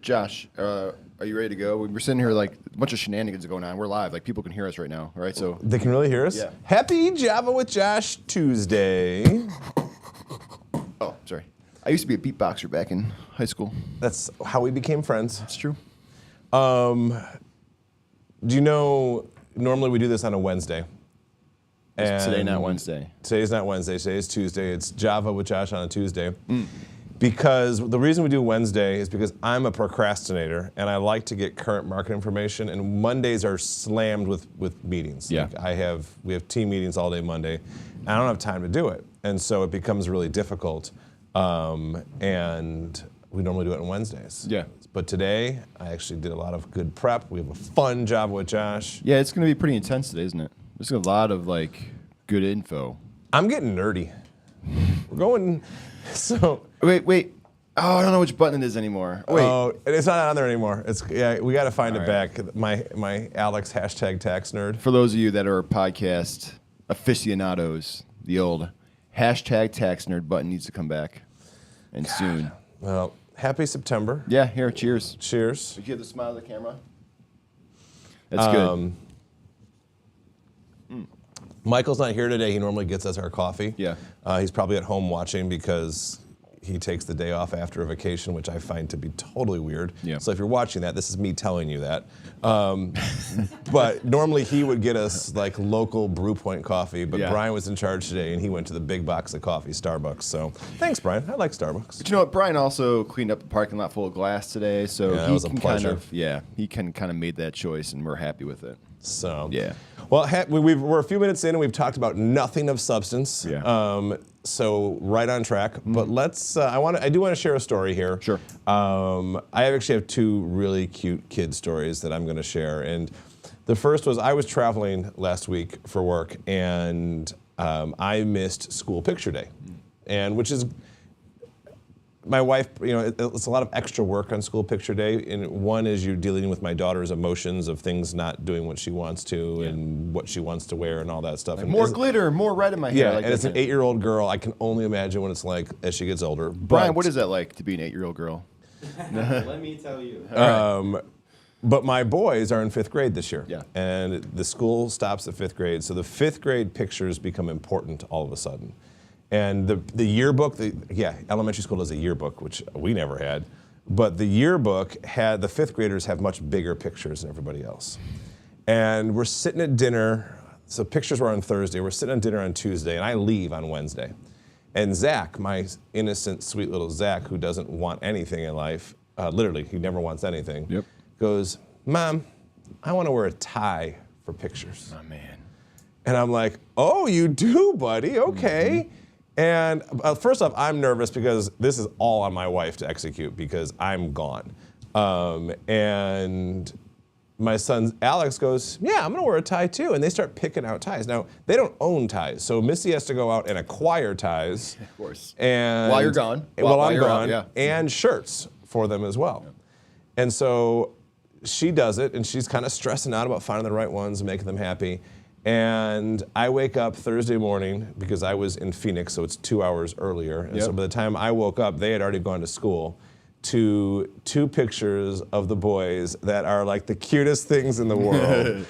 Josh, are you ready to go? We're sitting here like a bunch of shenanigans going on. We're live. Like people can hear us right now. All right, so they can really hear us? Yeah. Happy Java with Josh Tuesday. Oh, sorry. I used to be a beatboxer back in high school. That's how we became friends. That's true. Do you know, normally we do this on a Wednesday. And today not Wednesday. Today's not Wednesday. Today is Tuesday. It's Java with Josh on a Tuesday. Because the reason we do Wednesday is because I'm a procrastinator and I like to get current market information, and Mondays are slammed with meetings. Yeah. Like we have team meetings all day Monday, and I don't have time to do it. And so it becomes really difficult. And we normally do it on Wednesdays. Yeah. But today, I actually did a lot of good prep. We have a fun Java with Josh. Yeah, it's going to be pretty intense today, isn't it? There's a lot of like good info. I'm getting nerdy. We're going, so. Wait. Oh, I don't know which button it is anymore. Wait. Oh, it's not on there anymore. We got to find All it right. back. My Alex hashtag TaxNerd. For those of you that are podcast aficionados, the old hashtag TaxNerd button needs to come back, and soon. Well, happy September. Yeah, here, cheers. Cheers. Did you hear the smile of the camera? That's good. Michael's not here today. He normally gets us our coffee. Yeah. He's probably at home watching because he takes the day off after a vacation, which I find to be totally weird. Yeah. So if you're watching that, this is me telling you that. But normally he would get us like local Brew Point coffee, but Yeah. Brian was in charge today and he went to the big box of coffee, Starbucks. So thanks, Brian. I like Starbucks. But you know what? Brian also cleaned up the parking lot full of glass today, so Yeah, that he was a can pleasure. he kind of made that choice, and we're happy with it. So Yeah. Well, we're a few minutes in and we've talked about nothing of substance. Yeah. So right on track. But let's. I do want to share a story here. Sure. I actually have two really cute kid stories that I'm going to share. And the first was I was traveling last week for work and I missed school picture day, and which is. My wife, it's a lot of extra work on school picture day. And one is you're dealing with my daughter's emotions of things not doing what she wants to and what she wants to wear and all that stuff. Like and more glitter, more red in my hair. Yeah, like and it's an that. 8-year-old girl. I can only imagine what it's like as she gets older. Brian, what is that like to be an 8-year-old girl? Let me tell you. But my boys are in 5th grade this year. Yeah. And the school stops at 5th grade. So the 5th grade pictures become important all of a sudden. And the yearbook, elementary school does a yearbook, which we never had. But the yearbook had, the 5th graders have much bigger pictures than everybody else. And we're sitting at dinner, so pictures were on Thursday, we're sitting at dinner on Tuesday, and I leave on Wednesday. And Zach, my innocent, sweet little Zach, who doesn't want anything in life, literally, he never wants anything, goes, Mom, I want to wear a tie for pictures. Oh, man. And I'm like, oh, you do, buddy, okay. And first off, I'm nervous because this is all on my wife to execute because I'm gone. And my son Alex goes, yeah, I'm gonna wear a tie too. And they start picking out ties. Now, they don't own ties, so Missy has to go out and acquire ties. Of course. And While you're gone. While While I'm you're gone, out, and shirts for them as well. And so she does it, and she's kind of stressing out about finding the right ones and making them happy. And I wake up Thursday morning because I was in Phoenix, so it's 2 hours earlier. And so by the time I woke up, they had already gone to school, to 2 pictures of the boys that are like the cutest things in the world.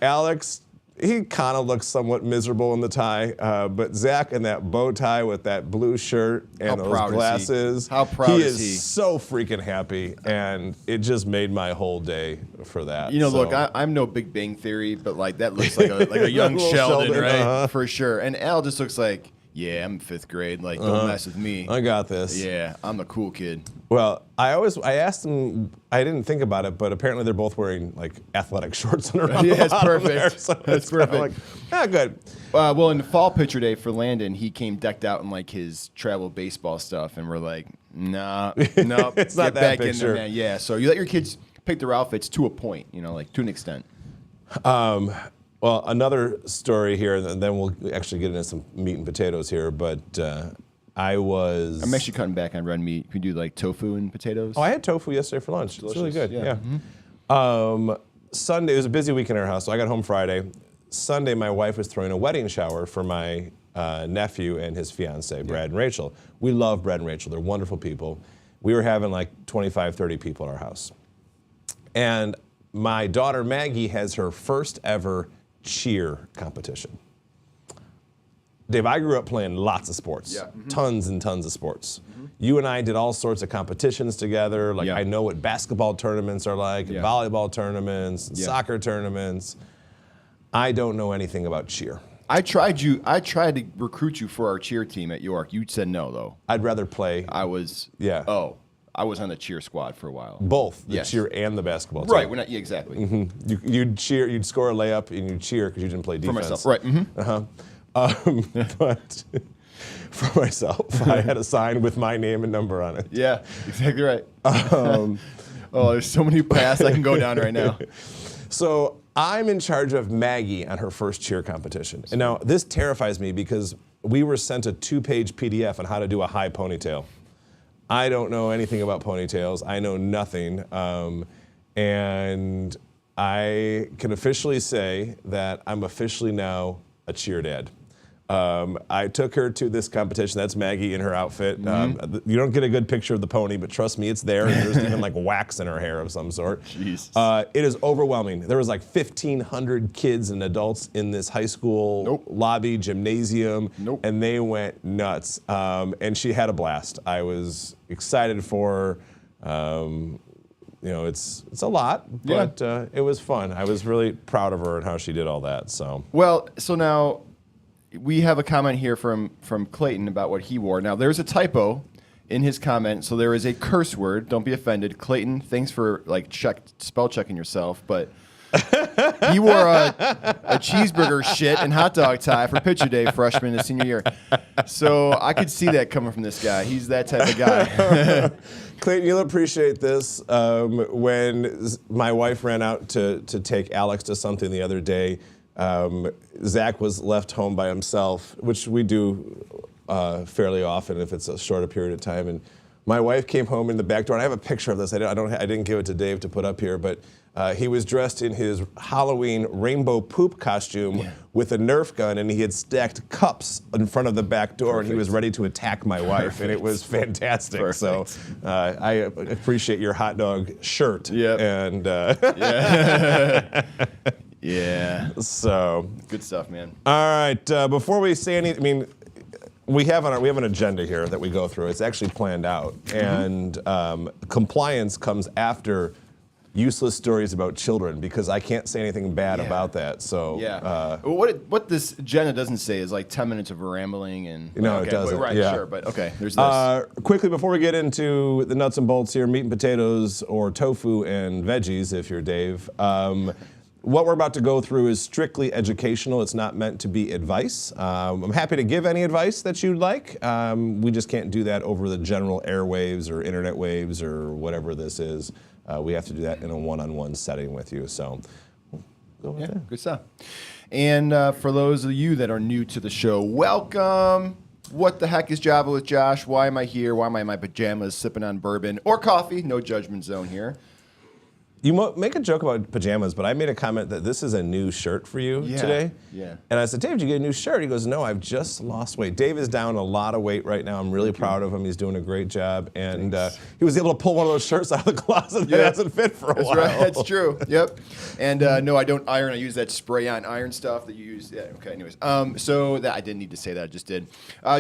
Alex, he kind of looks somewhat miserable in the tie, but Zach in that bow tie with that blue shirt and those glasses. How proud is he? He is so freaking happy, and it just made my whole day for that. You know, So- look, I'm no Big Bang Theory, but like that looks like a young Little Sheldon, Sheldon, right? For sure. And Al just looks like, yeah, I'm in 5th grade. Like, don't mess with me. I got this. Yeah, I'm the cool kid. Well, I asked them, I didn't think about it, but apparently they're both wearing like athletic shorts under Yeah, it's perfect. There, so That's it's kinda perfect. Like, good. Well, in the fall picture day for Landon, he came decked out in like his travel baseball stuff, and we're like, nah, no, It's not get that back in picture. there, man. Yeah, so you let your kids pick their outfits to a point, like to an extent. Well, another story here, and then we'll actually get into some meat and potatoes here, but I'm actually cutting back on red meat. Can you do like tofu and potatoes? Oh, I had tofu yesterday for lunch. It's really good. Delicious, Yeah. Sunday, it was a busy week in our house, so I got home Friday. Sunday, my wife was throwing a wedding shower for my nephew and his fiance, Brad and Rachel. We love Brad and Rachel. They're wonderful people. we were having like 25, 30 people at our house. And my daughter Maggie has her first ever cheer competition. Dave, I grew up playing lots of sports, tons and tons of sports. You and I did all sorts of competitions together. Like I know what basketball tournaments are like, and volleyball tournaments, and soccer tournaments. I don't know anything about cheer. I tried to recruit you for our cheer team at York. You said no, though. I'd rather play. I was. Yeah. Oh, I was on the cheer squad for a while. Both the cheer and the basketball team. Right. We're not. Yeah, exactly. You'd cheer. You'd score a layup and you'd cheer because you didn't play defense. For myself. Right. But for myself, I had a sign with my name and number on it. Yeah. Exactly right. Oh, there's so many paths I can go down right now. So I'm in charge of Maggie on her first cheer competition. And now this terrifies me because we were sent a 2-page PDF on how to do a high ponytail. I don't know anything about ponytails. I know nothing. And I can officially say that I'm officially now a cheer dad. I took her to this competition. That's Maggie in her outfit. You don't get a good picture of the pony, but trust me, it's there. And there's even like wax in her hair of some sort. Jesus. It is overwhelming. There was like 1,500 kids and adults in this high school lobby, gymnasium, and they went nuts. And she had a blast. I was excited for her. You know, it's a lot, but it was fun. I was really proud of her and how she did all that. So well, so now we have a comment here from Clayton about what he wore. Now, there's a typo in his comment, so there is a curse word. Don't be offended, Clayton. Thanks for spell checking yourself, but he wore a cheeseburger shit and hot dog tie for picture day, freshman and senior year. So I could see that coming from this guy. He's that type of guy. Clayton, you'll appreciate this. When my wife ran out to take Alex to something the other day, Zach was left home by himself, which we do fairly often if it's a shorter period of time. And my wife came home in the back door, and I have a picture of this. I didn't give it to Dave to put up here, but he was dressed in his Halloween rainbow poop costume with a Nerf gun, and he had stacked cups in front of the back door, and he was ready to attack my wife, and it was fantastic. Perfect. So I appreciate your hot dog shirt. Yep. And yeah. So good stuff, man. All right. Before we say anything, I mean, we have an agenda here that we go through. It's actually planned out, and compliance comes after useless stories about children because I can't say anything bad about that. So what this agenda doesn't say is like 10 minutes of rambling and no, it doesn't. Right, sure, but okay. There's this. Quickly before we get into the nuts and bolts here, meat and potatoes or tofu and veggies, if you're Dave. What we're about to go through is strictly educational. It's not meant to be advice. I'm happy to give any advice that you'd like. We just can't do that over the general airwaves or internet waves or whatever this is. We have to do that in a one-on-one setting with you. So we'll go with that. Good stuff. And for those of you that are new to the show, welcome. What the heck is Java with Josh? Why am I here? Why am I in my pajamas sipping on bourbon or coffee? No judgment zone here. You make a joke about pajamas, but I made a comment that this is a new shirt for you today. Yeah. And I said, Dave, did you get a new shirt? He goes, no, I've just lost weight. Dave is down a lot of weight right now. I'm really proud of him. He's doing a great job. And he was able to pull one of those shirts out of the closet that hasn't fit for a while. Right. That's true. Yep. And no, I don't iron. I use that spray-on iron stuff that you use. Yeah. Okay. Anyways. So that I didn't need to say that. I just did.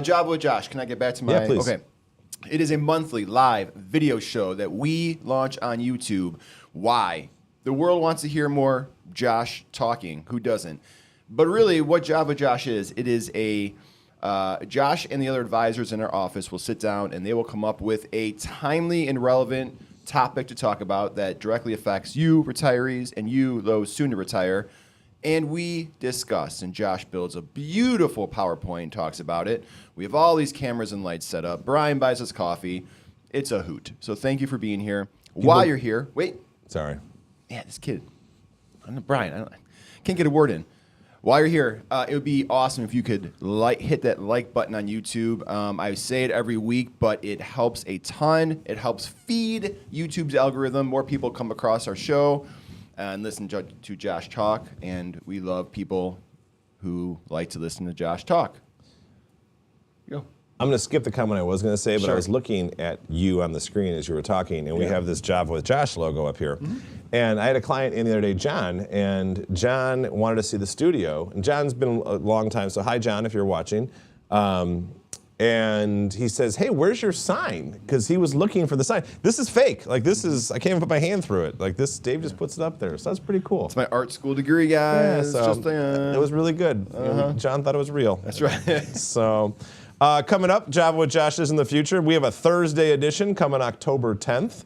Java with Josh. Can I get back to my? Yeah, please. Okay. It is a monthly live video show that we launch on YouTube. Why? The world wants to hear more Josh talking. Who doesn't? But really, what Java Josh is, it is a Josh and the other advisors in our office will sit down and they will come up with a timely and relevant topic to talk about that directly affects you, retirees, and you, those soon to retire. And we discuss. And Josh builds a beautiful PowerPoint and talks about it. We have all these cameras and lights set up. Brian buys us coffee. It's a hoot. So thank you for being here. While you're here, wait. Sorry. Yeah, this kid. Brian, I can't get a word in. While you're here, it would be awesome if you could hit that like button on YouTube. I say it every week, but it helps a ton. It helps feed YouTube's algorithm. More people come across our show and listen to Josh talk, and we love people who like to listen to Josh talk. Go. I'm going to skip the comment I was going to say, but Sure. I was looking at you on the screen as you were talking, and we have this Java with Josh logo up here. And I had a client in the other day, John, and John wanted to see the studio. And John's been a long time, so hi, John, if you're watching. And he says, hey, where's your sign? Because he was looking for the sign. This is fake. Like, this is, I can't even put my hand through it. Like, this, Dave just puts it up there. So that's pretty cool. It's my art school degree, guys. Yeah, so Just, it was really good. John thought it was real. That's right. So, coming up, Java with Josh is in the future. We have a Thursday edition coming October 10th.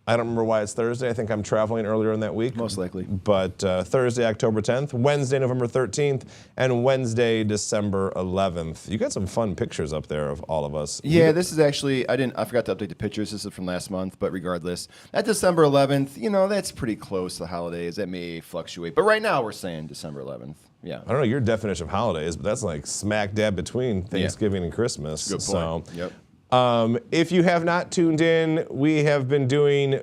I don't remember why it's Thursday. I think I'm traveling earlier in that week. Most likely. But Thursday, October 10th, Wednesday, November 13th, and Wednesday, December 11th. You got some fun pictures up there of all of us. Yeah, this is actually, I forgot to update the pictures. This is from last month, but regardless, that December 11th, you know, that's pretty close to the holidays. That may fluctuate. But right now we're saying December 11th. Yeah. I don't know your definition of holidays, but that's like smack dab between Thanksgiving and Christmas. Good point. So, Yep. if you have not tuned in, we have been doing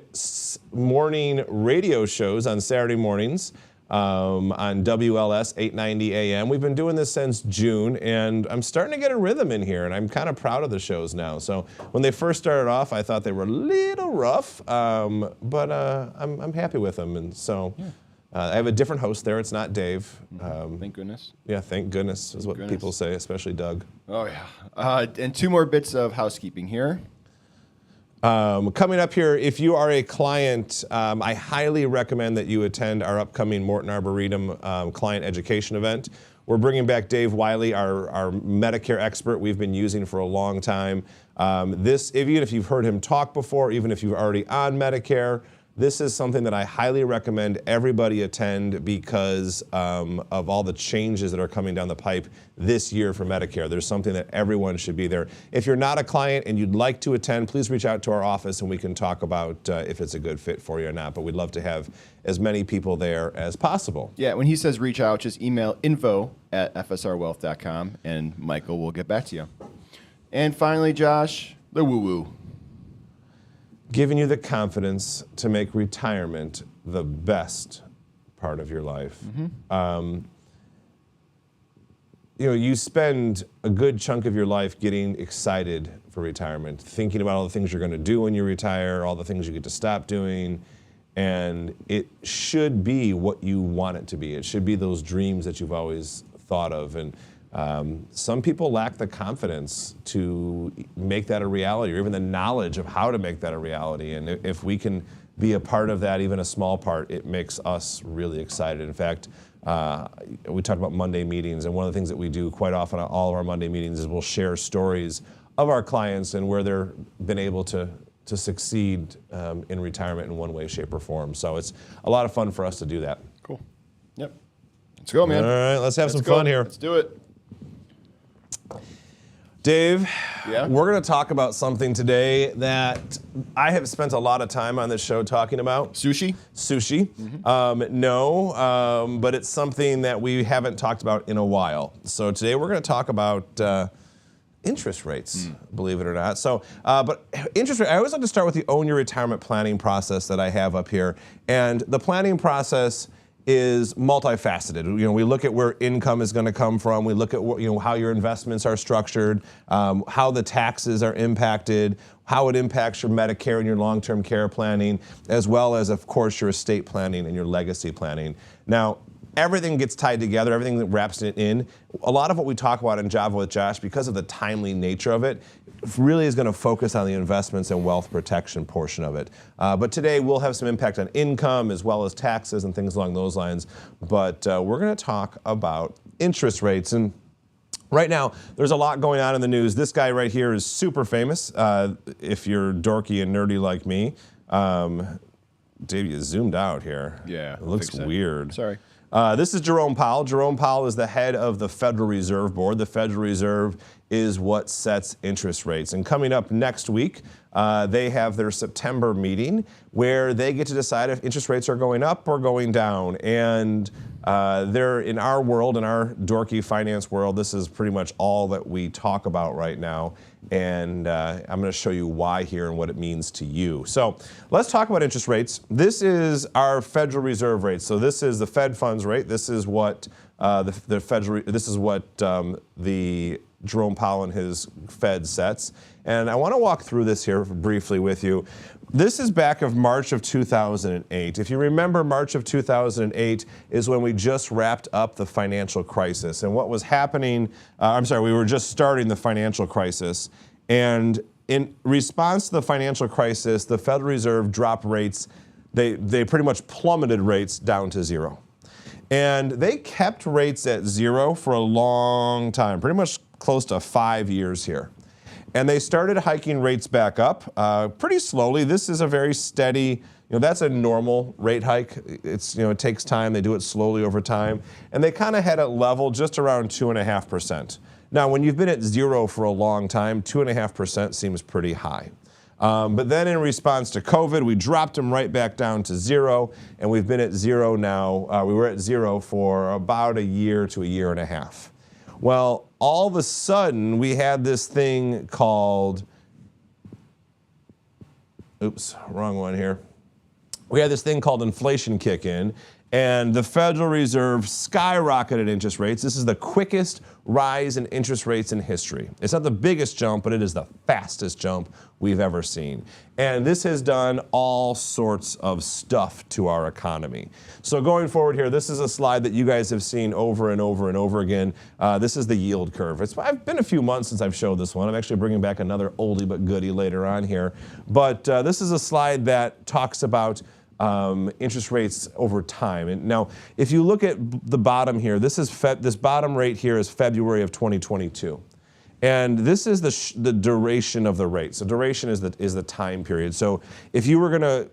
morning radio shows on Saturday mornings on WLS 890 AM. We've been doing this since June, and I'm starting to get a rhythm in here, and I'm kind of proud of the shows now. So when they first started off, I thought they were a little rough, but I'm happy with them, and so. Yeah. I have a different host there. It's not Dave. Thank goodness. Yeah, thank goodness is what people say, especially Doug. Oh, yeah. And two more bits of housekeeping here. Coming up here, if you are a client, I highly recommend that you attend our upcoming Morton Arboretum client education event. We're bringing back Dave Wiley, our Medicare expert we've been using for a long time. Even if you've heard him talk before, even if you're already on Medicare, this is something that I highly recommend everybody attend because of all the changes that are coming down the pipe this year for Medicare. There's something that everyone should be there. If you're not a client and you'd like to attend, please reach out to our office and we can talk about if it's a good fit for you or not. But we'd love to have as many people there as possible. Yeah, when he says reach out, just email info@fsrwealth.com and Michael will get back to you. And finally, Josh, the woo-woo. Giving you the confidence to make retirement the best part of your life. You spend a good chunk of your life getting excited for retirement, thinking about all the things you're going to do when you retire, all the things you get to stop doing, and it should be what you want it to be. It should be those dreams that you've always thought of. And some people lack the confidence to make that a reality, or even the knowledge of how to make that a reality. And if we can be a part of that, even a small part, it makes us really excited. In fact, we talked about Monday meetings, and one of the things that we do quite often at all of our Monday meetings is we'll share stories of our clients and where they've been able to succeed in retirement in one way, shape, or form. So it's a lot of fun for us to do that. Cool. Yep. Let's go, man. All right, let's have some fun here. Let's do it. Dave, Yeah? we're going to talk about something today that I have spent a lot of time on this show talking about. Sushi? Sushi. No, but it's something that we haven't talked about in a while. So today we're going to talk about interest rates, believe it or not. So, but interest rate, I always like to start with the Own Your Retirement Planning process that I have up here. And the planning process is multifaceted. We look at where income is going to come from. We look at how your investments are structured, how the taxes are impacted, how it impacts your Medicare and your long-term care planning, as well as, of course, your estate planning and your legacy planning. Now, everything gets tied together, everything that wraps it in. A lot of what we talk about in Java with Josh, because of the timely nature of it, really is going to focus on the investments and wealth protection portion of it. But today we'll have some impact on income as well as taxes and things along those lines. But we're going to talk about interest rates. And right now, there's a lot going on in the news. This guy right here is super famous, if you're dorky and nerdy like me. Dave, you zoomed out here. Yeah. It looks weird. Sorry. This is Jerome Powell. Jerome Powell is the head of the Federal Reserve Board. The Federal Reserve is what sets interest rates. And coming up next week, they have their September meeting where they get to decide if interest rates are going up or going down. And they're in our world, in our dorky finance world, this is pretty much all that we talk about right now. And I'm going to show you why here and what it means to you. So let's talk about interest rates. This is our Federal Reserve rate. So this is the Fed funds rate. This is what the Jerome Powell and his Fed sets. And I want to walk through this here briefly with you. This is back of March of 2008. If you remember, March of 2008 is when we just wrapped up the financial crisis. And what was happening, we were just starting the financial crisis. And in response to the financial crisis, the Federal Reserve dropped rates. They pretty much plummeted rates down to zero. And they kept rates at zero for a long time, pretty much close to 5 years here. And they started hiking rates back up pretty slowly. This is a very steady, that's a normal rate hike. It's, it takes time. They do it slowly over time. And they kind of had it level just around 2.5%. Now, when you've been at zero for a long time, 2.5% seems pretty high. But then in response to COVID, we dropped them right back down to zero, and we've been at zero now. We were at zero for about a year to a year and a half. Well, all of a sudden, we had this thing called, oops, wrong one here. We had this thing called inflation kick in, and the Federal Reserve skyrocketed interest rates. This is the quickest rise in interest rates in history. It's not the biggest jump, but it is the fastest jump we've ever seen. And this has done all sorts of stuff to our economy. So going forward here, this is a slide that you guys have seen over and over and over again. This is the yield curve. I've been a few months since I've showed this one. I'm actually bringing back another oldie but goodie later on here. But this is a slide that talks about interest rates over time. And now, if you look at the bottom here, this bottom rate here is February of 2022. And this is the duration of the rate. So duration is the time period. So if you were going to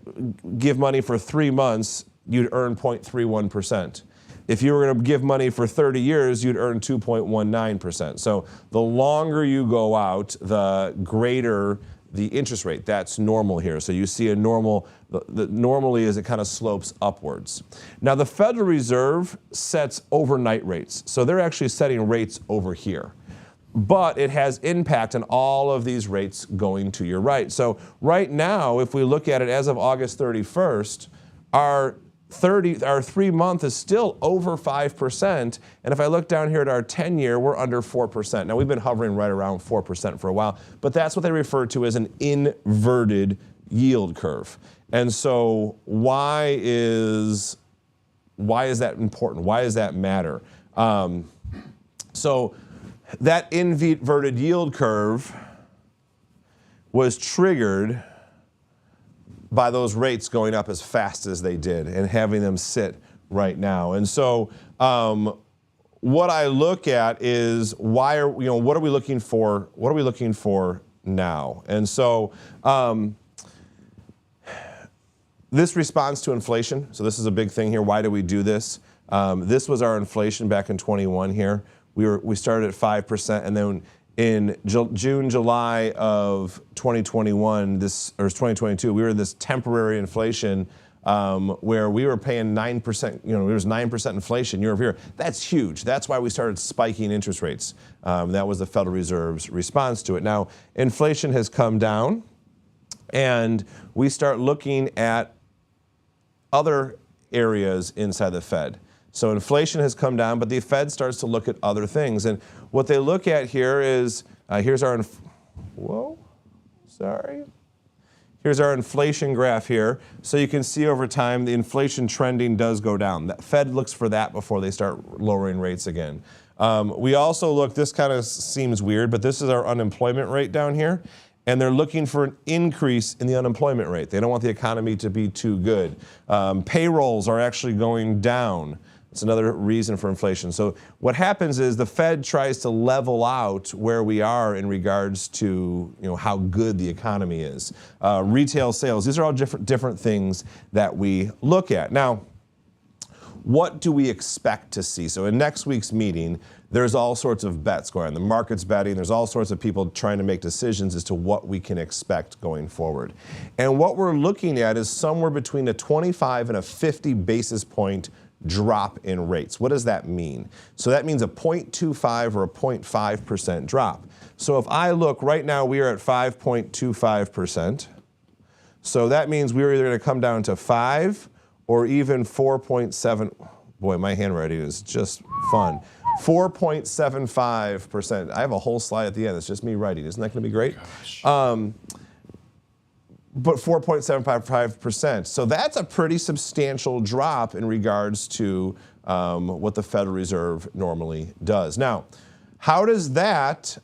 give money for 3 months, you'd earn 0.31%. If you were going to give money for 30 years, you'd earn 2.19%. So the longer you go out, the greater the interest rate. That's normal here. So you see a normal, normally as it kind of slopes upwards. Now the Federal Reserve sets overnight rates. So they're actually setting rates over here. But it has impact on all of these rates going to your right. So right now, if we look at it as of August 31st, our 3-month is still over 5%. And if I look down here at our 10-year, we're under 4%. Now, we've been hovering right around 4% for a while, but that's what they refer to as an inverted yield curve. And so why is that important? Why does that matter? So that inverted yield curve was triggered by those rates going up as fast as they did and having them sit right now. And so what I look at is what are we looking for? What are we looking for now? And so this responds to inflation. So this is a big thing here. Why do we do this? This was our inflation back in 21 here. We started at 5%, and then in June, July of 2021, 2022, we were in this temporary inflation where we were paying 9%, there was 9% inflation year over year. That's huge. That's why we started spiking interest rates. That was the Federal Reserve's response to it. Now, inflation has come down, and we start looking at other areas inside the Fed. So inflation has come down, but the Fed starts to look at other things. And what they look at here is, here's our inflation graph here. So you can see over time the inflation trending does go down. The Fed looks for that before they start lowering rates again. We also look, this kind of seems weird, but this is our unemployment rate down here. And they're looking for an increase in the unemployment rate. They don't want the economy to be too good. Payrolls are actually going down. It's another reason for inflation. So what happens is the Fed tries to level out where we are in regards to how good the economy is. Retail sales, these are all different things that we look at. Now, what do we expect to see? So in next week's meeting, there's all sorts of bets going on. The market's betting. There's all sorts of people trying to make decisions as to what we can expect going forward. And what we're looking at is somewhere between a 25 and a 50 basis point drop in rates. What does that mean? So that means a 0.25 or a 0.5% drop. So if I look right now, we are at 5.25%. So that means we're either going to come down to 5 or even 4.7. Boy, my handwriting is just fun. 4.75%. I have a whole slide at the end. It's just me writing. Isn't that going to be great? But 4.75%. So that's a pretty substantial drop in regards to what the Federal Reserve normally does. Now, how does that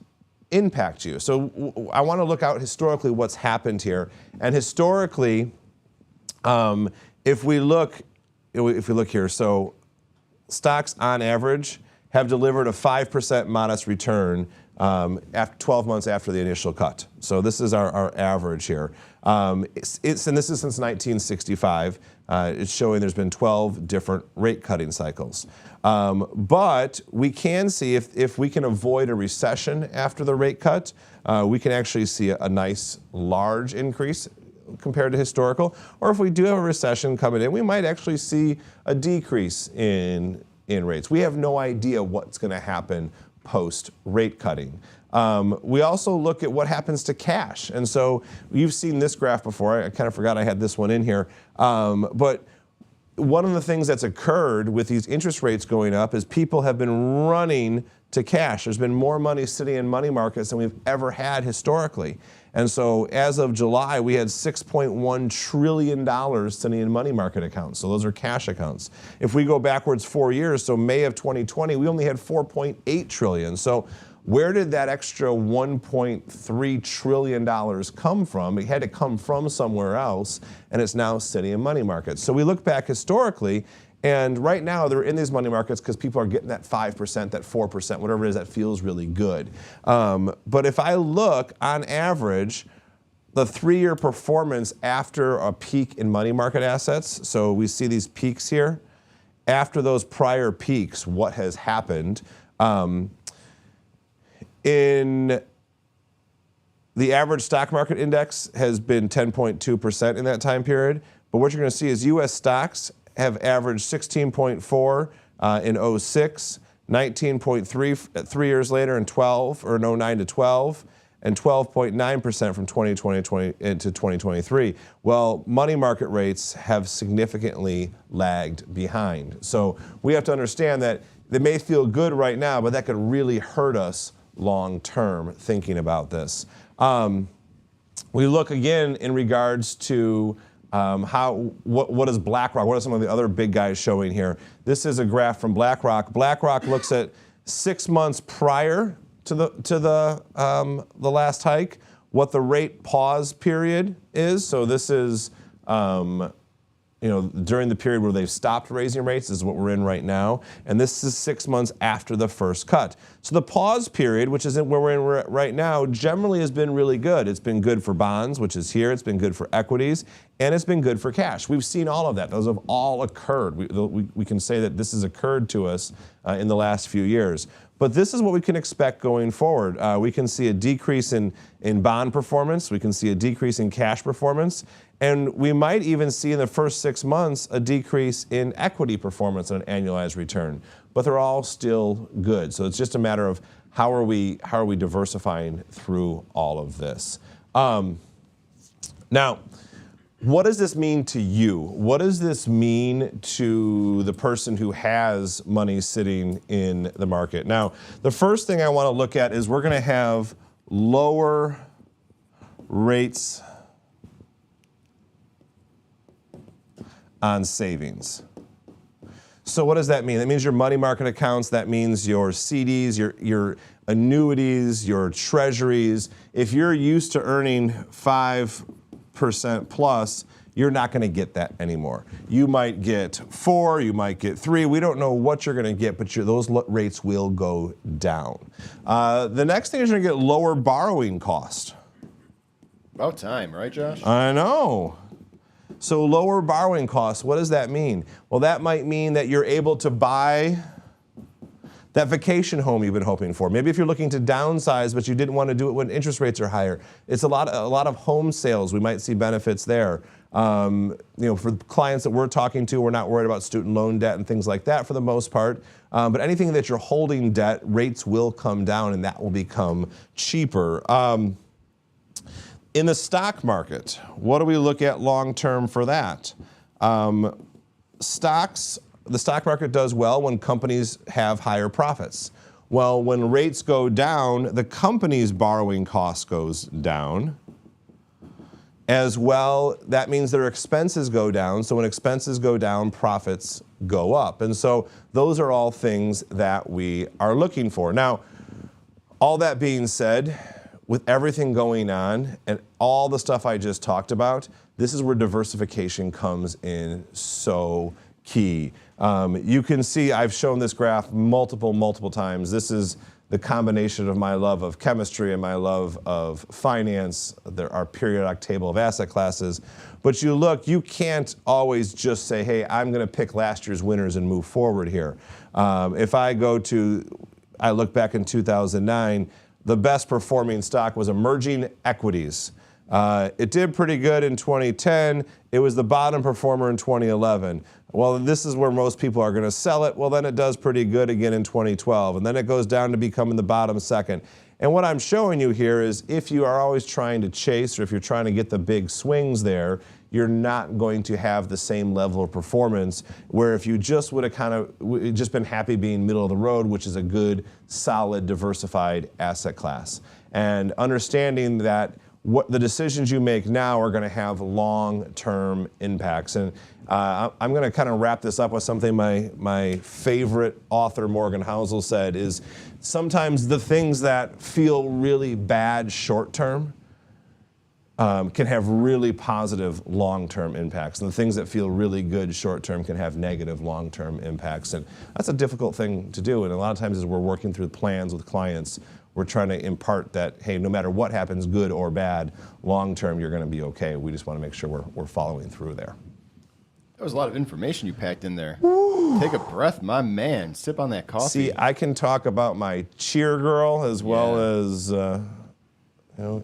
impact you? So I want to look out historically what's happened here. And historically, if we look here, so stocks on average have delivered a 5% modest return after 12 months after the initial cut. So this is our average here. And this is since 1965. It's showing there's been 12 different rate cutting cycles. But we can see if we can avoid a recession after the rate cut, we can actually see a nice large increase compared to historical. Or if we do have a recession coming in, we might actually see a decrease in rates. We have no idea what's going to happen post rate cutting. We also look at what happens to cash. And so you've seen this graph before. I kind of forgot I had this one in here. But one of the things that's occurred with these interest rates going up is people have been running to cash. There's been more money sitting in money markets than we've ever had historically. And so as of July, we had $6.1 trillion sitting in money market accounts. So those are cash accounts. If we go backwards 4 years, so May of 2020, we only had $4.8 trillion. So where did that extra $1.3 trillion come from? It had to come from somewhere else, and it's now sitting in money markets. So we look back historically, and right now they're in these money markets because people are getting that 5%, that 4%, whatever it is that feels really good. But if I look on average, the 3-year performance after a peak in money market assets, so we see these peaks here, after those prior peaks, what has happened? In the average stock market index has been 10.2% in that time period. But what you're going to see is U.S. stocks have averaged 16.4 in 06, 19.3 3 years later in 12, or in 09 to 12, and 12.9% from 2020 into 2023. Well, money market rates have significantly lagged behind. So we have to understand that they may feel good right now, but that could really hurt us long term thinking about this. We look again in regards to what is BlackRock? What are some of the other big guys showing here? This is a graph from BlackRock. BlackRock looks at 6 months prior to the last hike, what the rate pause period is. So this is during the period where they've stopped raising rates is what we're in right now. And this is 6 months after the first cut. So the pause period, which is where we're in right now, generally has been really good. It's been good for bonds, which is here. It's been good for equities. And it's been good for cash. We've seen all of that. Those have all occurred. We can say that this has occurred to us in the last few years. But this is what we can expect going forward. We can see a decrease in bond performance. We can see a decrease in cash performance. And we might even see in the first 6 months a decrease in equity performance on an annualized return. But they're all still good. So it's just a matter of how are we diversifying through all of this. Now, what does this mean to you? What does this mean to the person who has money sitting in the market? Now, the first thing I want to look at is we're going to have lower rates on savings. So what does that mean? That means your money market accounts, that means your CDs, your annuities, your treasuries. If you're used to earning 5% plus, you're not going to get that anymore. You might get 4, you might get 3. We don't know what you're going to get, but those rates will go down. The next thing is you're going to get lower borrowing cost. About time, right, Josh? I know. So lower borrowing costs, what does that mean? Well, that might mean that you're able to buy that vacation home you've been hoping for. Maybe if you're looking to downsize, but you didn't want to do it when interest rates are higher. It's a lot of home sales. We might see benefits there. For clients that we're talking to, we're not worried about student loan debt and things like that for the most part. But anything that you're holding debt, rates will come down and that will become cheaper. In the stock market, what do we look at long term for that? Stocks the stock market does well when companies have higher profits. Well, when rates go down, the company's borrowing cost goes down. As well, that means their expenses go down. So when expenses go down, profits go up. And so those are all things that we are looking for. Now, all that being said, with everything going on and all the stuff I just talked about, this is where diversification comes in so key. You can see I've shown this graph multiple times. This is the combination of my love of chemistry and my love of finance. There are periodic table of asset classes. But you look, you can't always just say, hey, I'm going to pick last year's winners and move forward here. If I look back in 2009, the best performing stock was emerging equities. It did pretty good in 2010. It was the bottom performer in 2011. Well, this is where most people are going to sell it. Well, then it does pretty good again in 2012. And then it goes down to becoming the bottom second. And what I'm showing you here is if you are always trying to chase or if you're trying to get the big swings there, you're not going to have the same level of performance where if you just would have kind of just been happy being middle of the road, which is a good, solid, diversified asset class. And understanding that what the decisions you make now are going to have long-term impacts. And I'm going to kind of wrap this up with something my favorite author, Morgan Housel, said is sometimes the things that feel really bad short-term can have really positive long-term impacts. And the things that feel really good short-term can have negative long-term impacts. And that's a difficult thing to do. And a lot of times as we're working through plans with clients, we're trying to impart that, hey, no matter what happens, good or bad, long-term you're going to be okay. We just want to make sure we're following through there. That was a lot of information you packed in there. Woo. Take a breath, my man. Sip on that coffee. See, I can talk about my cheer girl as well as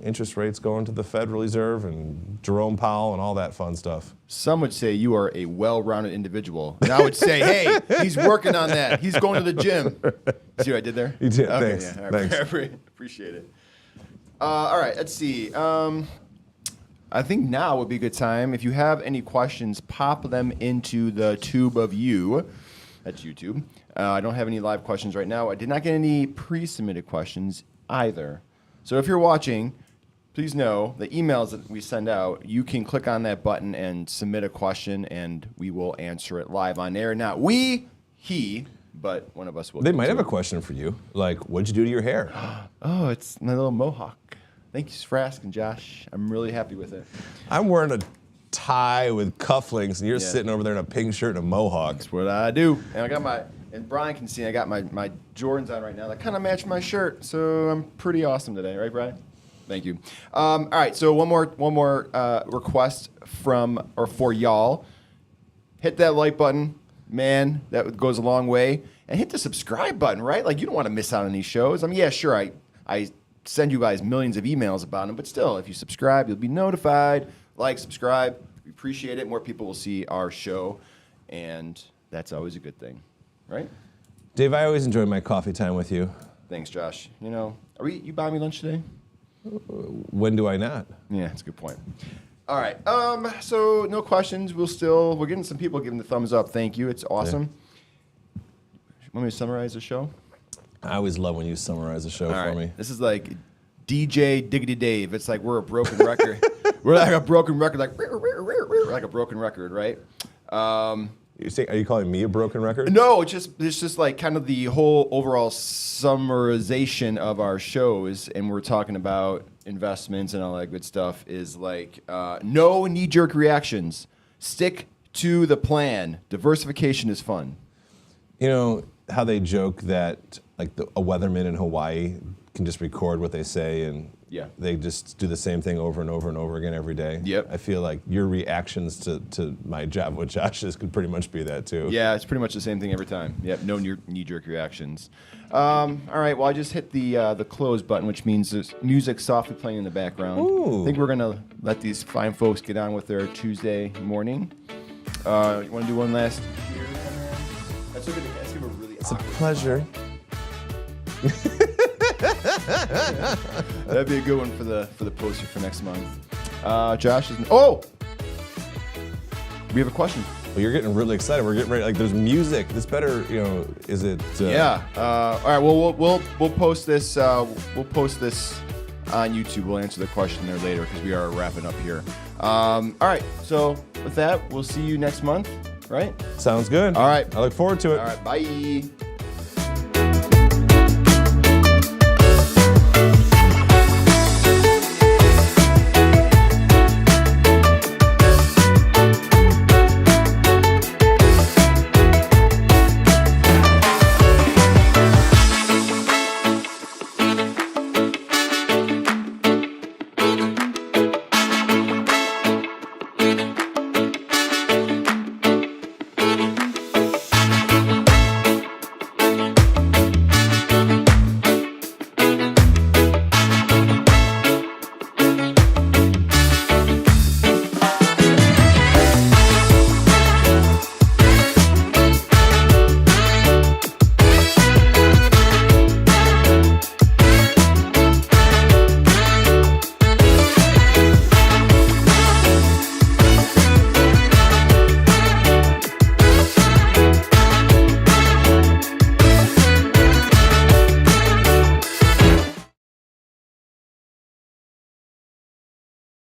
interest rates going to the Federal Reserve and Jerome Powell and all that fun stuff. Some would say you are a well-rounded individual. And I would say, hey, he's working on that. He's going to the gym. See what I did there? You did. Okay, Thanks. Yeah. Right. Thanks. Appreciate it. All right, let's see. I think now would be a good time. If you have any questions, pop them into the tube of you. That's YouTube. I don't have any live questions right now. I did not get any pre-submitted questions either. So if you're watching, please know the emails that we send out, you can click on that button and submit a question, and we will answer it live on air. Not he, but one of us will. They might have a question for you, like, what'd you do to your hair? Oh, it's my little mohawk. Thanks for asking, Josh. I'm really happy with it. I'm wearing a tie with cufflinks, and you're sitting over there in a pink shirt and a mohawk. That's what I do. And I got and Brian can see, I got my Jordans on right now that kind of match my shirt, so I'm pretty awesome today, right, Brian? Thank you. All right, so one more request for y'all. Hit that like button, man. That goes a long way. And hit the subscribe button, right? Like, you don't want to miss out on these shows. I mean, yeah, sure, I send you guys millions of emails about them, but still, if you subscribe, you'll be notified. Like, subscribe. We appreciate it. More people will see our show, and that's always a good thing, right? Dave, I always enjoy my coffee time with you. Thanks, Josh. You buying me lunch today? When do I not? Yeah, that's a good point. All right. So no questions. We're getting some people giving the thumbs up. Thank you. It's awesome. Yeah. Want me to summarize the show? I always love when you summarize the show for me. This is like DJ Diggity Dave. It's like we're a broken record. We're like a broken record, like a broken record, right? Are you calling me a broken record? No, it's just like kind of the whole overall summarization of our shows, and we're talking about investments and all that good stuff. Is like no knee-jerk reactions. Stick to the plan. Diversification is fun. You know how they joke that like a weatherman in Hawaii can just record what they say and they just do the same thing over and over and over again every day. Yep. I feel like your reactions to my job with Josh's could pretty much be that too. Yeah, it's pretty much the same thing every time. Yep, no knee-jerk reactions. All right, well, I just hit the close button, which means there's music softly playing in the background. Ooh. I think we're going to let these fine folks get on with their Tuesday morning. You want to do one last? That's okay. That's a really It's a pleasure. That'd be a good one for the poster for next month. Josh is. Oh, we have a question. Well, you're getting really excited. We're getting ready. Like, there's music. This better, is it? Yeah. All right. Well, we'll post this. We'll post this on YouTube. We'll answer the question there later because we are wrapping up here. All right. So with that, we'll see you next month. Right? Sounds good. All right. I look forward to it. All right. Bye.